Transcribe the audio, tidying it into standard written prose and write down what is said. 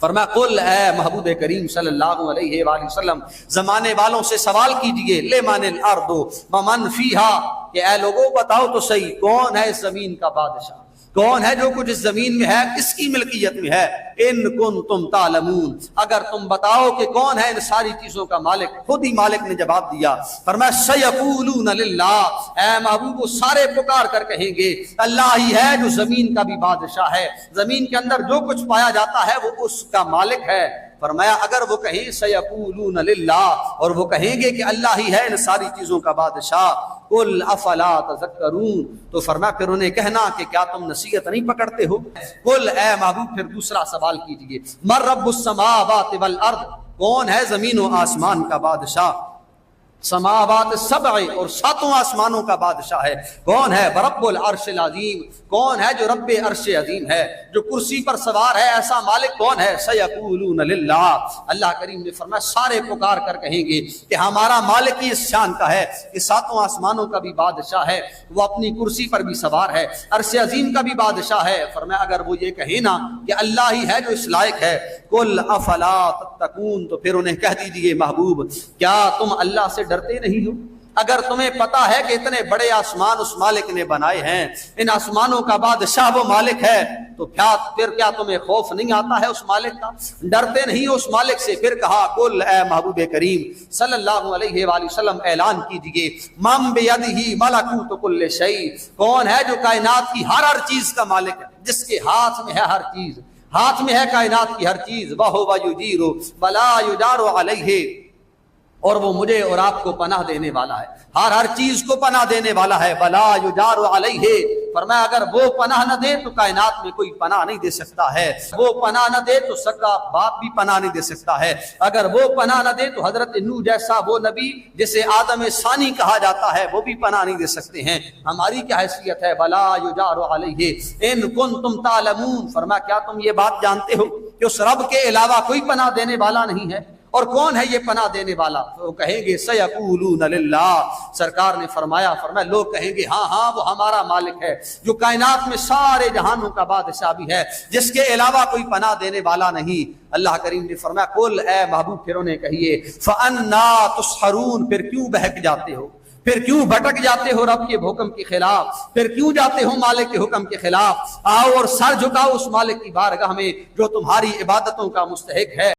فرمایا قل اے محبوب کریم صلی اللہ علیہ وآلہ وسلم زمانے والوں سے سوال کیجئے لمن الارض ومن فیہا کہ اے لوگوں بتاؤ تو صحیح کون ہے اس زمین کا بادشاہ، کون ہے جو کچھ اس زمین میں ہے کس کی ملکیت میں ہے، ان کنتم تعلمون اگر تم بتاؤ کہ کون ہے ان ساری چیزوں کا مالک۔ خود ہی مالک نے جواب دیا، فرمایا سیقولون للہ، اے محبوب وہ سارے پکار کر کہیں گے اللہ ہی ہے جو زمین کا بھی بادشاہ ہے، زمین کے اندر جو کچھ پایا جاتا ہے وہ اس کا مالک ہے۔ فرمایا اگر وہ کہیں سیقولون للہ اور وہ کہیں گے کہ اللہ ہی ہے ان ساری چیزوں کا بادشاہ، قل افلا تذکرون تو فرمایا پھر انہیں کہنا کہ کیا تم نصیحت نہیں پکڑتے ہو۔ قل اے محبوب پھر دوسرا سوال کیجئے من رب السماوات والارض، کون ہے زمین و آسمان کا بادشاہ، سماوات سبع اور ساتوں آسمانوں کا بادشاہ ہے، کون ہے برب العرش العظیم، کون ہے جو رب عرش عظیم ہے، جو کرسی پر سوار ہے، ایسا مالک کون ہے، سیقولون للہ، اللہ کریم نے فرمایا سارے پکار کر کہیں گے کہ ہمارا مالک ہی اس شان کا ہے کہ ساتوں آسمانوں کا بھی بادشاہ ہے، وہ اپنی کرسی پر بھی سوار ہے، عرش عظیم کا بھی بادشاہ ہے۔ فرمایا اگر وہ یہ کہیں نا کہ اللہ ہی ہے جو اس لائق ہے، قل افلا تتقون تو پھر انہیں کہہ دیجئے محبوب کیا تم اللہ سے ڈرتے نہیں ہو؟ اگر تمہیں پتا ہے کہ اتنے بڑے آسمان اس مالک نے بنائے ہیں، ان آسمانوں کا بادشاہ وہ مالک ہے، تو پھر کیا تمہیں خوف نہیں آتا ہے اس مالک کا، ڈرتے نہیں ہو اس مالک سے؟ پھر کہا قل اے محبوب کریم صلی اللہ علیہ وآلہ وسلم اعلان کیجئے من بیدہ ملکوت کل شیء، کون ہے جو کائنات کی ہر چیز کا مالک ہے، جس کے ہاتھ میں ہے ہر چیز، ہاتھ میں ہے کائنات کی ہر چیز، وَهُوَ يُجِيرُ وَلَا يُجَارُ عَلَيْهِ اور وہ مجھے اور آپ کو پناہ دینے والا ہے، ہر چیز کو پناہ دینے والا ہے، وَلَا يُجَارُ عَلَيْهِ فرمایا اگر وہ پناہ نہ دے تو کائنات میں کوئی پناہ نہیں دے سکتا ہے، وہ پناہ نہ دے تو سگا باپ بھی پناہ نہیں دے سکتا ہے، اگر وہ پناہ نہ دے تو حضرت نوح جیسا وہ نبی جسے آدم ثانی کہا جاتا ہے وہ بھی پناہ نہیں دے سکتے ہیں، ہماری کیا حیثیت ہے، وَلَا يُجَارُ عَلَيْهِ إِن كُنتُمْ تَعْلَمُونَ فرمایا کیا تم یہ بات جانتے ہو کہ اس رب کے علاوہ کوئی پناہ دینے والا نہیں ہے، اور کون ہے یہ پناہ دینے والا؟ وہ کہیں گے سیقولون للہ، سرکار نے فرمایا لوگ کہیں گے ہاں ہاں وہ ہمارا مالک ہے جو کائنات میں سارے جہانوں کا بادشاہ بھی ہے، جس کے علاوہ کوئی پناہ دینے والا نہیں۔ اللہ کریم نے فرمایا قل اے محبوب پھر انہیں کہیے فَأَنَّا تُسْحَرُونَ پھر کیوں بہک جاتے ہو، پھر کیوں بھٹک جاتے ہو رب کے حکم کے خلاف، پھر کیوں جاتے ہو مالک کے حکم کے خلاف؟ آؤ اور سر جھکاؤ اس مالک کی بارگاہ میں جو تمہاری عبادتوں کا مستحق ہے۔